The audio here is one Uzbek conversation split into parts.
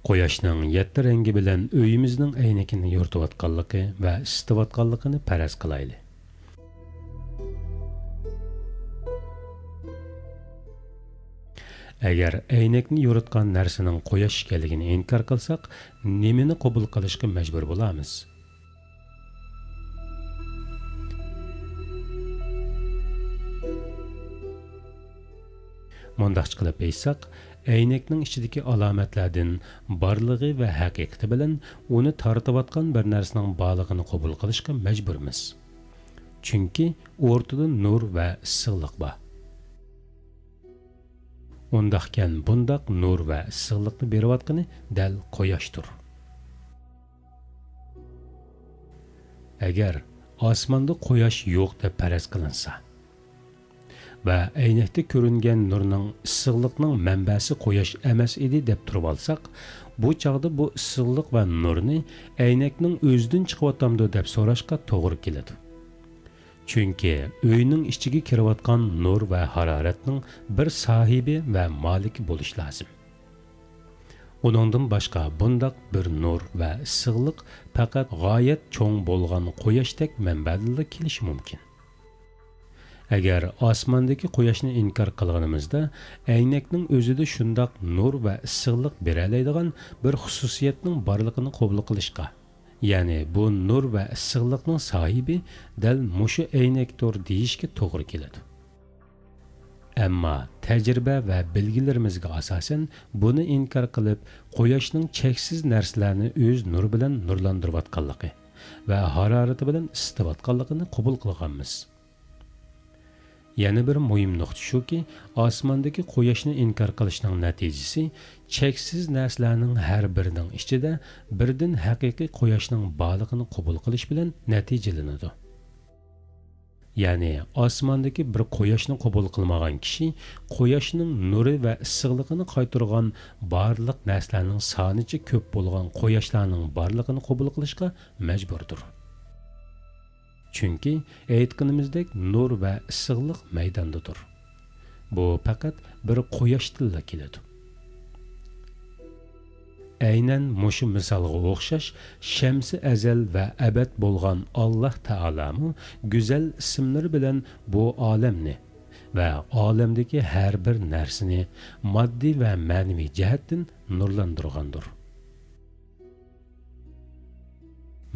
Quyoshning 7 rengi bilan uyimizning aynakini yoritayotganligi va isitayotganligini faraz qilaylik. Agar aynakni yoritgan narsaning quyosh ekanligini inkor qilsak, nimani qabul qilishga majbur bo'lamiz? Mundaqcha qilib aytsak, aynakning ichidagi alomatlardan borligi va haqiqati bilan uni tortayotgan bir narsaning borligini qabul qilishga majburmiz. Chunki o'rtada nur va issiqlik bor. Undaqkan bundaq nur va issiqlikni berayotgani dal quyoshdir. Agar osmonda quyosh yo'q deb faraz qilinsa va aynakda ko'ringan nurning issiqlikning manbasi quyosh emas edi deb turib olsak, bu chaqda bu issiqlik va nurni aynakning o'zidan chiqyapti deb so'rashga to'g'ri keladi. Chunki uyning ichiga kirayotgan nur va haroratning bir sohibi va maliki bo'lish lozim. Uningdan boshqa bundaq bir nur va issiqlik faqat g'oyat cho'ng bo'lgan quyoshdek manbadan kelishi mumkin. Agar osmondagi quyoshni inkor qilganimizda, aynakning o'zida shundoq nur va issiqlik beradigan bir xususiyatning borligini qabul qilishga, ya'ni bu nur va issiqlikning sohibi dal mushu aynakdir deyishga to'g'ri keladi. Ammo tajriba va bilgilarimizga asosan buni inkor qilib, quyoshning cheksiz narsalarni o'z nur bilan nurlantirayotganligi va harorati bilan isitayotganligini qabul qilganmiz. Yana bir muhim nuqta shuki, osmondagi quyoshni inkor qilishning natijasi cheksiz narsalarning har birining ichida birdan haqiqiy quyoshning borligini qabul qilish bilan natijalanadi. Ya'ni osmondagi bir quyoshni qabul qilmagan kishi quyoshning nuri va issiqligini qaytargan barliq narsalarning sonicha ko'p bo'lgan quyoshlarning borligini qabul qilishga majburdir. Chunki aytganimizdek nur va issiqlik maydondadir. Bu faqat bir quyoshdan keladi. Aynan mushu misolga o'xshash shamsi azal va abad bo'lgan Alloh taolamu go'zal ismlari bilan bu olamni va olamdagi har bir narsani moddiy va ma'naviy jihatdan nurlantirgandir.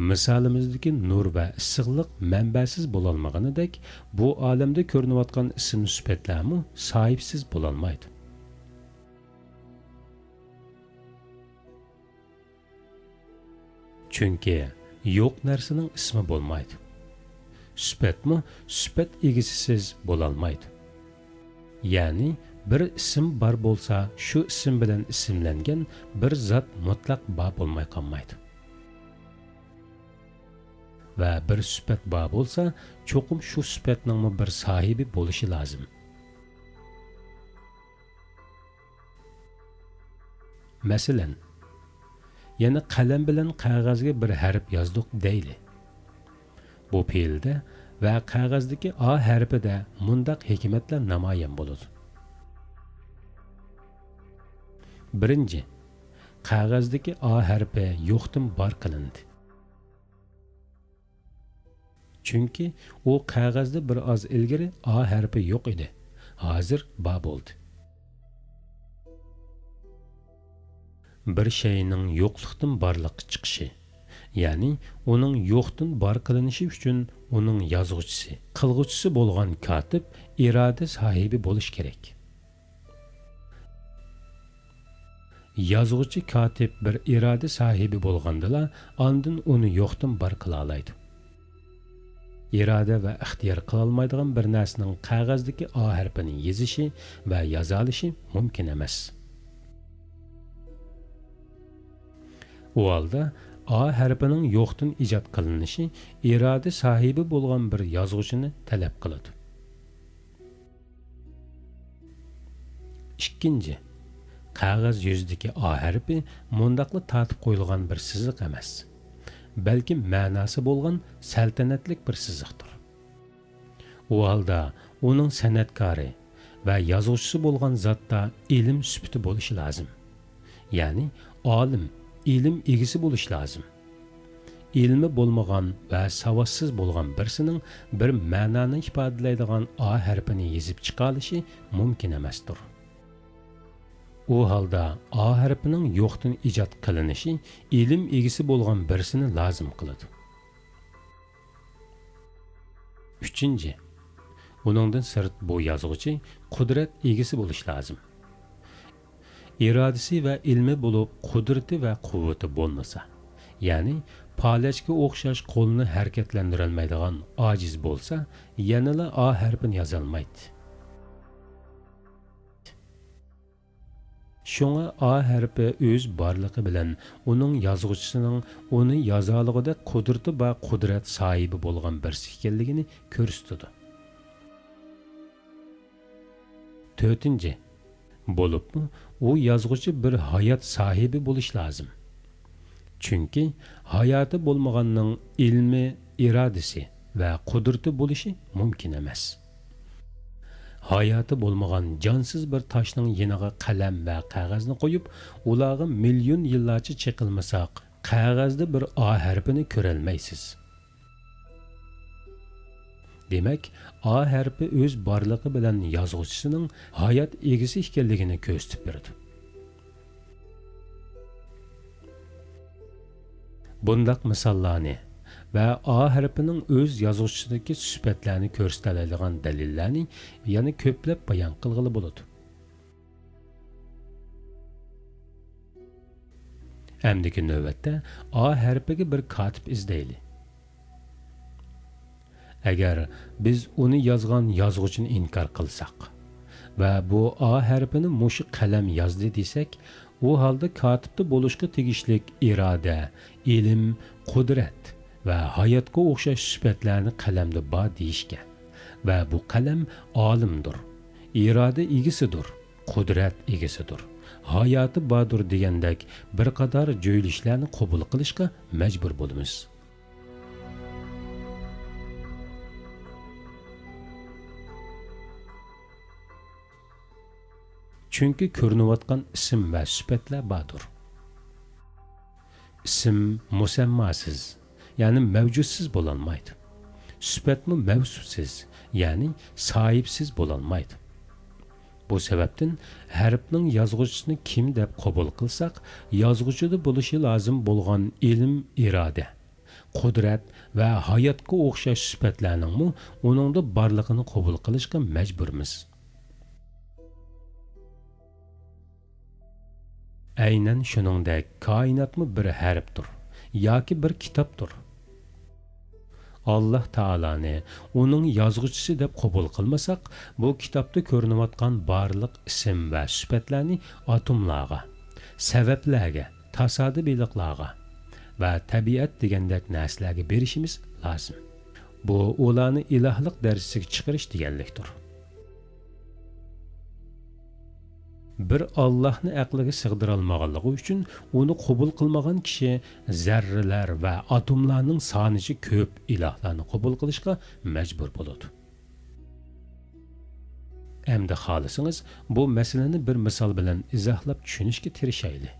Misolimizdagi nur va issiqlik manbasiz bo'lolmaganidek, bu olamda ko'rinayotgan ism sifatlarmi sahibsiz bo'lolmaydi. Chunki yo'q narsaning ismi bo'lmaydi. Sifatmi sifat egisiz bo'lolmaydi. Ya'ni bir ism bor bo'lsa, shu ism bilan ismlangan bir zot mutlaq bor bo'lmay qolmaydi. Va bir sifat bor bo'lsa, cho'qim shu sifatning bir sohibi bo'lishi lozim. Masalan, yana qalam bilan qog'ozga bir harf yozdik deyli. Bu fe'lda va qog'ozdagi A harfida mundaq hikmatlar namoyon bo'ladi. Birinchi, qog'ozdagi A harfi yo'qdan bor qilindi. Chunki u qog'ozda bir oz ilgari A harfi yo'q edi. Hozir bor bo'ldi. Bir şeyning yo'qlikdan borlikka chiqishi, ya'ni uning yo'qdan bor qilinishi uchun uning yozuvchisi, qilg'uvchisi bo'lgan katib iroda sohibi bo'lish kerak. Yozuvchi katib bir iroda sohibi bo'lgandala, ondan uni yo'qdan bor qila oladi. Iroda va ixtiyor qila olmaydigan bir narsaning qog'ozdagi A harfini yozishi va yoza olishi mumkin emas. U holda A harfining yo'qdan ijod qilinishi iroda sohibi bo'lgan bir yozuvchini talab qiladi. Ikkinchi, qog'oz yuzidagi A harfi mundaqli tatib qo'yilgan bir siziq emas, balki ma'nosi bo'lgan saltanatlik bir siziqdir. U holda uning san'atkori va yozuvchisi bo'lgan zotda ilm sifati bo'lishi lozim. Ya'ni olim, ilm egisi bo'lish lozim. Ilmi bo'lmagan va savossiz bo'lgan birisining bir ma'noni ifodalaydigan A harfini yezib chiqa olishi mumkin emasdir. U holda A harfining yo'qdan ijod qilinishi ilm egisi bo'lgan birisini lozim qiladi. 3. Uningdan sirt bu yozuvchi qudrat egisi bo'lish lozim. Irodasi va ilmi bo'lib, qudrati va quvvati bo'lmasa, ya'ni palachga o'xshash qo'lni harakatlantirolmaydigan ojiz bo'lsa, yanada A harfini yoza olmaydi. Şoňa A harfi öz barlygy bilen uning yozg'uchisining uni yozaligida qudrati va qudrat sohibi bo'lgan birisi ekanligini ko'rsatadi. 4. Bo'libmi, u yozg'uchi bir hayot sohibi bo'lish lozim. Chunki hayoti bo'lmaganning ilmi, irodasi va qudrati bo'lishi mumkin emas. Hayatı bo'lmagan jonsiz bir toshning yeniga qalam va qog'ozni qo'yib, ularga million yillarcha chiqilmasak, qog'ozda bir A harfini ko'rolmaysiz. Demak, A harfi o'z borligi bilan yozuvchisining hayot egisi ekanligini ko'rsatib beradi. Bundaq misollarni va A harfining o'z yozuvchisidagi sifatlarni ko'rsatadigan dalillarni yana ko'plab bayon qilg'ili bo'ladi. Hamdiki navbatda A harfiga bir katib izlayli. Agar biz uni yozgan yozuvchini inkor qilsak va bu A harfini mushu qalam yozdi desak, u holda katibda bo'lishga tegishlik iroda, ilm, qudrat va hayotga o'xshash sifatlarni qalamda bor deyishgan va bu qalam olimdir, iroda egisidir, qudrat egisidir, hayoti bordir degandek bir qator jo'ylishlarni qabul qilishga majbur bo'lamiz. Chunki ko'rinayotgan ism va sifatlar bordir. Ism musammasiz, ya'ni mavjudsiz bo'lolmaydi. Sifatmi mavsufsiz, ya'ni sohibsiz bo'lolmaydi. Bu sababdan harfning yozg'uchisini kim deb qabul qilsak, yozg'uchida bo'lishi lozim bo'lgan ilm, iroda, qudrat va hayotga o'xshash sifatlarning uningda borligini qabul qilishga majburmiz. Aynan shuningdek, koinotmi bir harfdir yoki bir kitobdir. Allah Taolani uning yozg'uchisi deb qabul qilmasak, bu kitobda ko'rinayotgan barliq ism va sifatlarni atomlarga, sabablarga, tasodifiyliklarga va tabiat degandek narsalarga berishimiz lozim. Bu ularni ilohlik darajasiga chiqarish deganlikdir. Bir Allah'ni aqliga sig'dira olmaganligi uchun uni qabul qilmagan kishi zarralar va atomlarning sonichi ko'p ilohlarni qabul qilishga majbur bo'ladi. Endi xohlasangiz bu masalani bir misol bilan izohlab tushunishga tirishaylik.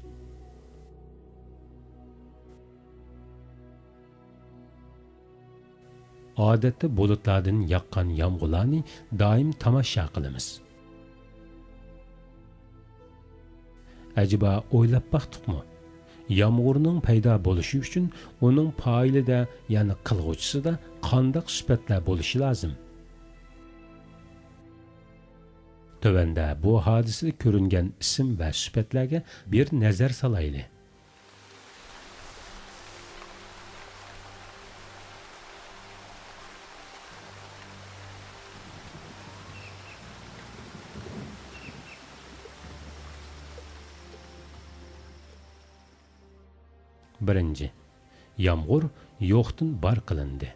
Odatda bulutlardan yaqqan yomg'irlarni doim tomosha qilamiz. Acaba o'ylab baxtdiqmi? Yomg'irning paydo bo'lishi uchun uning foilida, ya'ni qilg'uvchisida qanday sifatlar bo'lishi lozim? Tövəndə bu hadisədə görünən ism və sifatlarga bir nəzər salaylı. Birinci, yağmur yoxdan bar qılındı.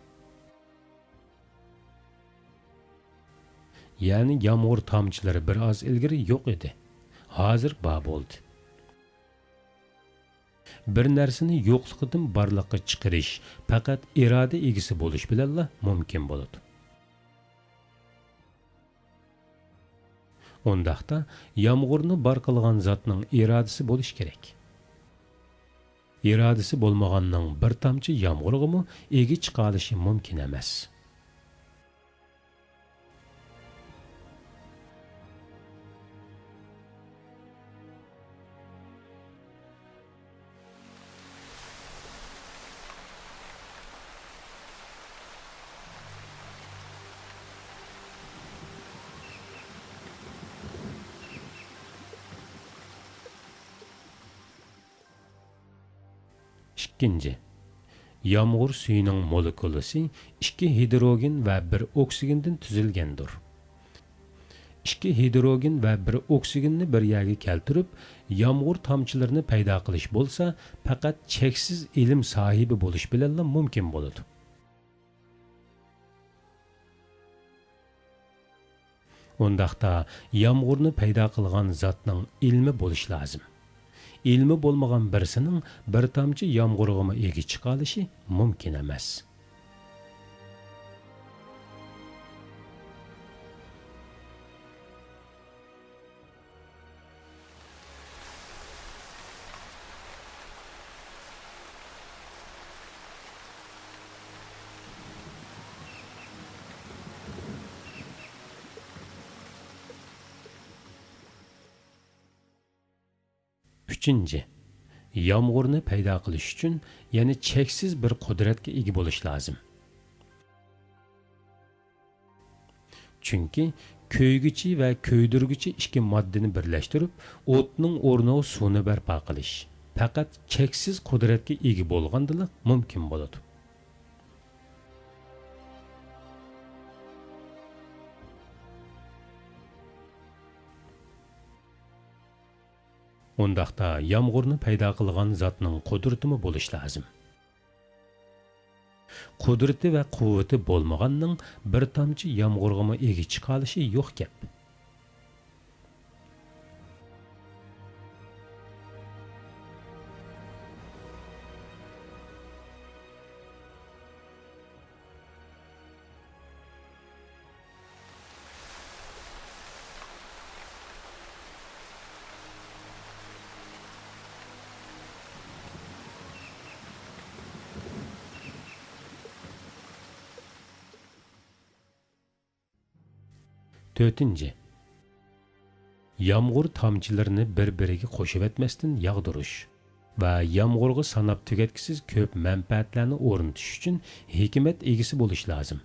Yani yağmur tamçıları biraz ilgiri yox idi. Hazır bar oldu. Bir narsani yo'qligidan barliqqa chiqarish faqat iroda egisi bo'lish bilanla mumkin bo'ladi. Ondaqda yağmurni bar qilgan zotning irodasi bo'lish kerak. irodasi bo'lmaganning bir tomchi yomg'irg'imi egi chiqalishi mumkin emas. İkinci, yağmur suyunun molekülüsü iki hidrogen ve bir oksigendan tüzülgendir. İki hidrogen ve bir oksigenni bir yerga keltirib, yağmur tamchilarini paydo qilish bo'lsa, faqat cheksiz ilm sahibi bo'lish bilan mumkin bo'ladi. Ondaqda yağmurni paydo qilgan zotning ilmi bo'lish lozim. İlmi bo'lmagan birisining bir tomchi yomg'irg'imi egi chiqalishi mumkin emas. Üçüncü, yağmurni paydo qilish uchun yana cheksiz bir qudratga ega bo'lish lozim. Chunki ko'ygichi va ko'ydirgichi ikki moddani birlashtirib, o'tning o'rniga suvni barpo qilish faqat cheksiz qudratga ega bo'lgandila mumkin bo'ladi. Ondaqda yağmurni paydo qilgan zotning qudratimi bo'lish lozim. Qudrati va quvvati bo'lmaganning bir tomchi yağmurg'imi egi chiqalishi yo'q gap. Dördüncü, yağmur tamchilarini bir-biriga qo'shib etmasdan yağdırış va yağmurga sanab tugatkisiz ko'p manfaatlarni o'rnatish uchun hikmat egisi bo'lish lozim.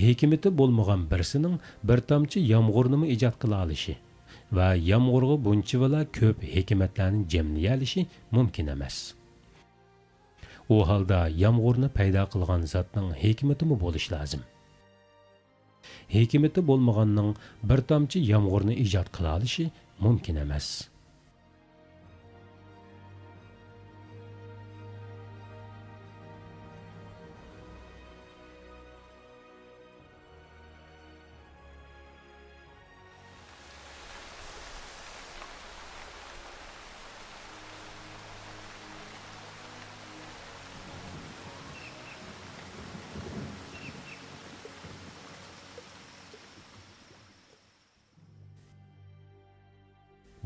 Hikmati bo'lmagan birisining bir tomchi yağmurni ijod qila olishi va yağmurga bunchavala ko'p hikmatlarni jamlay olishi mumkin emas. O halda yağmurni paydo qilgan zotning hikmatimi bo'lish lozim. Hikmati bo'lmaganning bir tomchi yağmurni ijod qila olishi mumkin emas.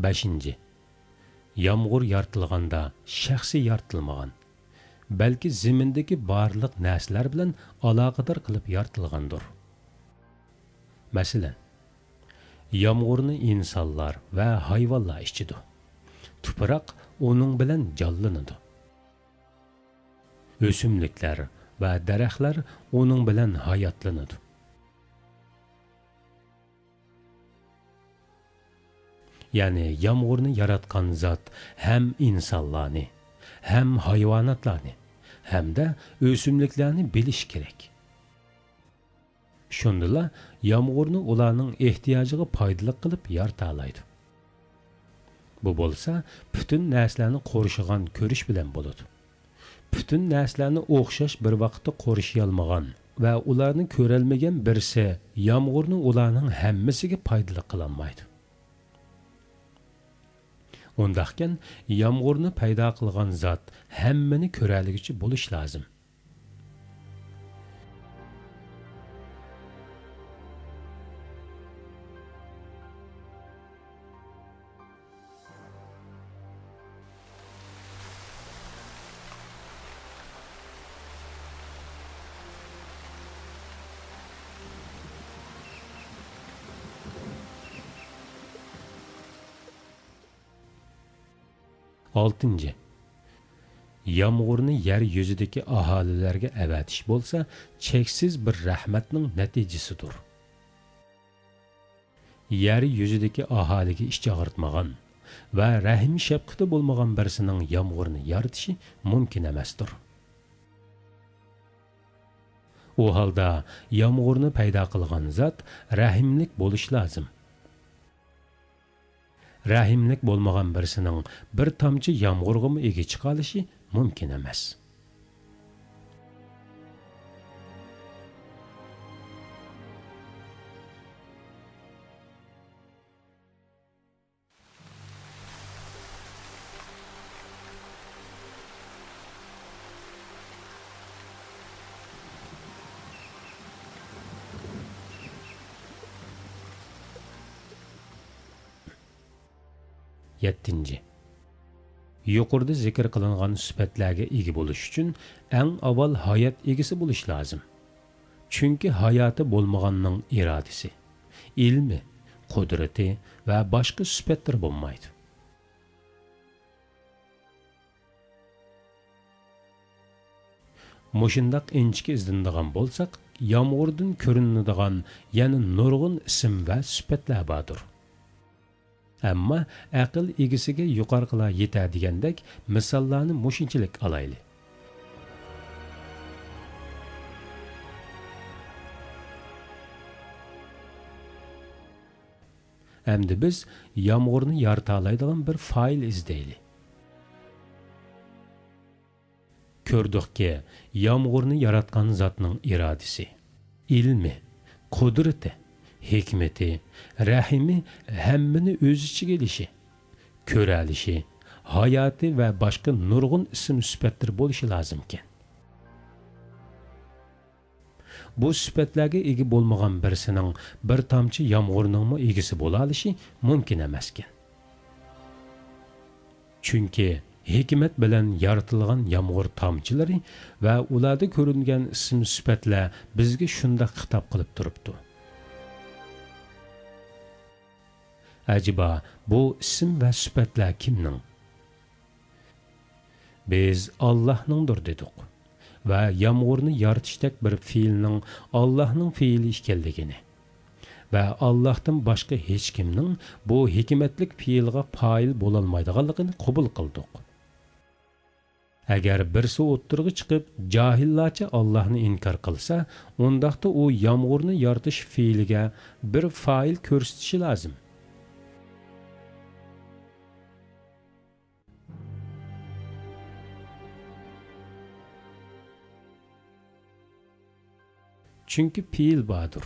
Beşinci, yağmur yaratılganda şəxsi yaratılmagan, belki zimindeki barlıq nəslər bilan alaqadar qılıb yaratılgandır. Məsələn, yağmurni insanlar və hayvanlar içidir. Tupraq onun bilan canlanıdı. Ösümliklər və dərəxtlər onun bilan hayatlanıdı. Yani yağmurni yaratgan zat hem insanlarni, hem hayvanatlarni, hem de ösümliklarni bilish kerak. Shundala yağmurni ularning ehtiyojig'a foydali qilib yarata oladi. Bu bo'lsa, bütün narsalarni qo'rishigan ko'rish bilan bo'ladi. Bütün narsalarni o'xshash bir vaqtda qo'rishiy olmagan va ularni ko'rolmagan birisi yağmurni ularning hammasiga foydali qila olmaydi. Ondaqken yağmurni paydo qilgan zot hammani ko'raligicha bo'lish lozim. 6. Yağmurni yer yüzüdeki ahalilerge əvətiş bolsa, çeksiz bir rahmetning neticesidir. Yer yüzüdeki ahaliga iş çağırtmagan ve rahim şefqati bolmagan birisining yağmurni yaratishi mumkin emasdir. O halda yağmurni paydo qilgan zot rahimlik bo'lish lozim. Rahimlik bo'lmagan birisining bir tomchi yağmurga ega chiqa olishi mumkin emas. Yettinci. Yuqorida zikr qilingan sifatlarga ega bo'lish uchun eng avval hayot egasi bo'lish lozim. Chunki hayoti bo'lmaganning irodasi, ilmi, qudrati va boshqa sifatlar bo'lmaydi. Mushundaq inchki izlanadigan bo'lsak, yağmurdan ko'rinadigan yana nurg'un ism va sifatlar bordir. Amma aql egisiga yuqorqilar yetadigandek misollarni mushunchalik alayli. Endi biz yağmurni yarata oladigan bir fa'il izlayli. Ko'rdikki, yağmurni yaratgan zotning irodasi, ilmi, qudrati, hikmeti, rahimi hammani o'z ichiga elishi, ko'ra olishi, hayoti va boshqa nurg'un ism sifatlar bo'lishi lozim ekan. Bu sifatlarga ega bo'lmagan birisining bir tomchi yağmurning egasi bo'la olishi mumkin emas ekan. Chunki hikmat bilan yaratilgan yağmur tomchilari va ularda ko'ringan ism sifatlar bizga shunda xitob qilib turibdi. Acaba bu isim ve sifatlar kimning? Biz Allah'ningdir dedik ve yağmurni yaratishdek bir fiilning Allah'ning fiili ekanligini ve Allah'tan başka hech kimning bu hikmetlik fiilga fail bo'lolmaydiganligini qabul qildik. Agar birisi o'ttirg'i chiqib jahillarcha Allah'ni inkar qilsa, undaqda u yağmurni yaratish fiiliga bir fail ko'rsatishi lozim. Çünkü fiil vardır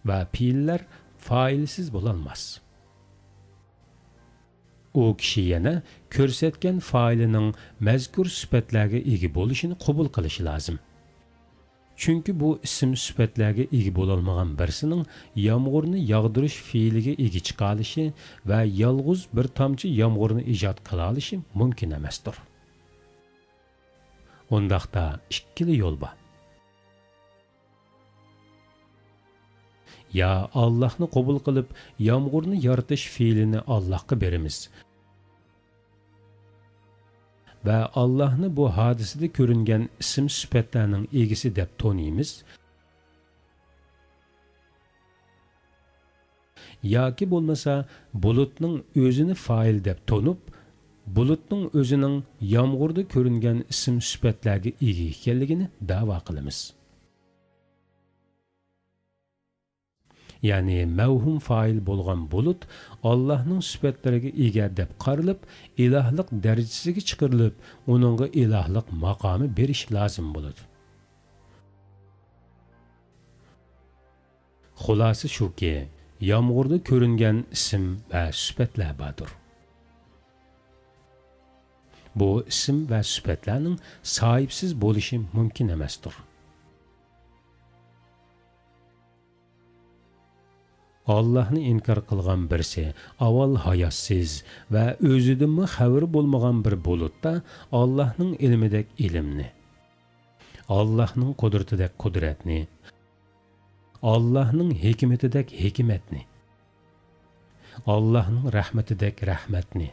ve fiiller failsiz bo'lolmas. O kishi yana ko'rsatgan failining mazkur sifatlarga ega bo'lishini qabul qilishi lozim. Chunki bu ism sifatlarga ega bo'lolmagan birisining yağmurni yog'dirish fiiliga ega chiqa olishi va yolg'iz bir tomchi yağmurni ijod qila olishi mumkin emasdir. Undaqda ikkili yo'l bor. Ya Allah'ni qabul qilib, yağmurni yaratish fiilini Allah'ga berimiz. Ve Allah'ni bu hadisede ko'ringan ism sifatlarning egisi deb tanıymiz. Yoki bo'lmasa, bulutning o'zini fail deb tanib, bulutning o'zining yağmurda ko'ringan ism sifatlarga ega ekanligini da'vo qilamiz. Yani mevhum fail bo'lgan bulut Allah'ның sifatlariga ega deb qaralib, ilahlik darajasiga chiqarilib, uningga ilahlik maqomi berish lozim bo'ladi. Xulosasi shuki, yağmurda ko'ringan ism va sifatlar bordir. Bu ism va sifatlarning sahibsiz bo'lishi mumkin emasdir. Allah'ni inkar qilgan birisi avval hayotsiz va o'zidanmi xabar bo'lmagan bir bulutda Allah'ning ilmidek ilmni, Allah'ning qudratidek qudratni, Allah'ning hikmetidek hikmetni, Allah'ning rahmetidek rahmetni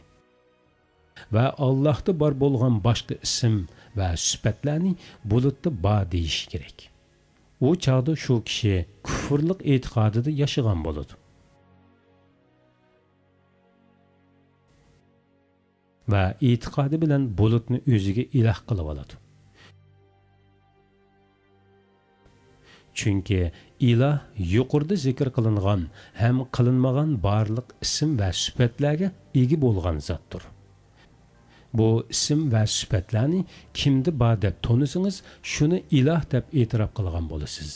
va Allohda bor bo'lgan boshqa ism va sifatlarni bulutda bor deyish kerak. U chog'da shu kishi kufrlik e'tiqodida yashagan bo'ladi. Va e'tiqodi bilan bulutni o'ziga iloh qilib oladi. Chunki iloh yuqorida zikr qilingan ham qilinmagan barliq ism va sifatlarga ega bo'lgan zotdir. Bu ism va sifatlarni kimda bor deb tonisangiz, shuni iloh deb e'tirof qilgan bo'lasiz.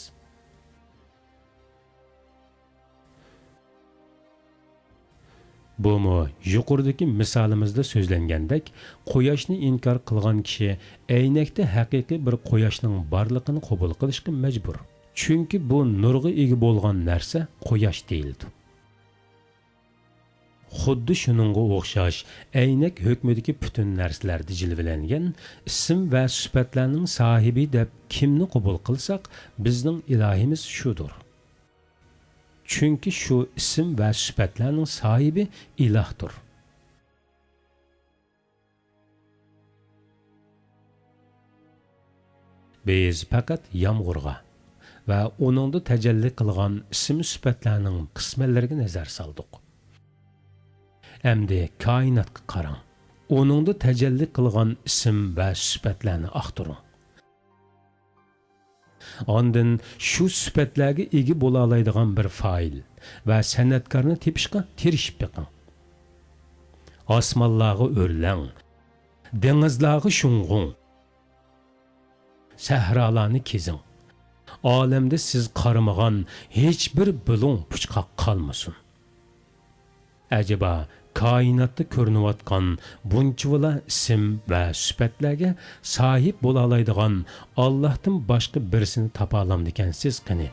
Bumu yuqoridagi misolimizda so'zlangandek, quyoshni inkor qilgan kishi aynakda haqiqiy bir quyoshning borligini qabul qilishga majbur. Chunki bu nurga ega bo'lgan narsa quyosh deyildi. Xuddi shuningga o'xshash aynak hukmidagi butun narsalarda jilvalangan ism va sifatlarning sohibi deb kimni qabul qilsak, bizning ilohimiz shudir. Chunki shu ism va sifatlarning sohibi ilohdir. Biz faqat yomg'irga va uningda tajalli qilgan ism sifatlarning qismlariga nazar soldik. Endi koinotga qarang. Uningda tajalli qilgan ism va sifatlarni aqtiring. Ondan shu sifatlarga ega bo'la oladigan bir fa'il va san'atkorni tepishga tirishib beqing. Osmonlarga o'rlang, dengizlarga shung'ung, sahrolarni kezing. Olamda siz qaramagan hech bir bulung puchqaq qolmasin. Acaba koinotda ko'rinayotgan bunchavala ism va sifatlarga sahib bo'la oladigan Allohdan boshqa birisini topa olamdikansiz qani?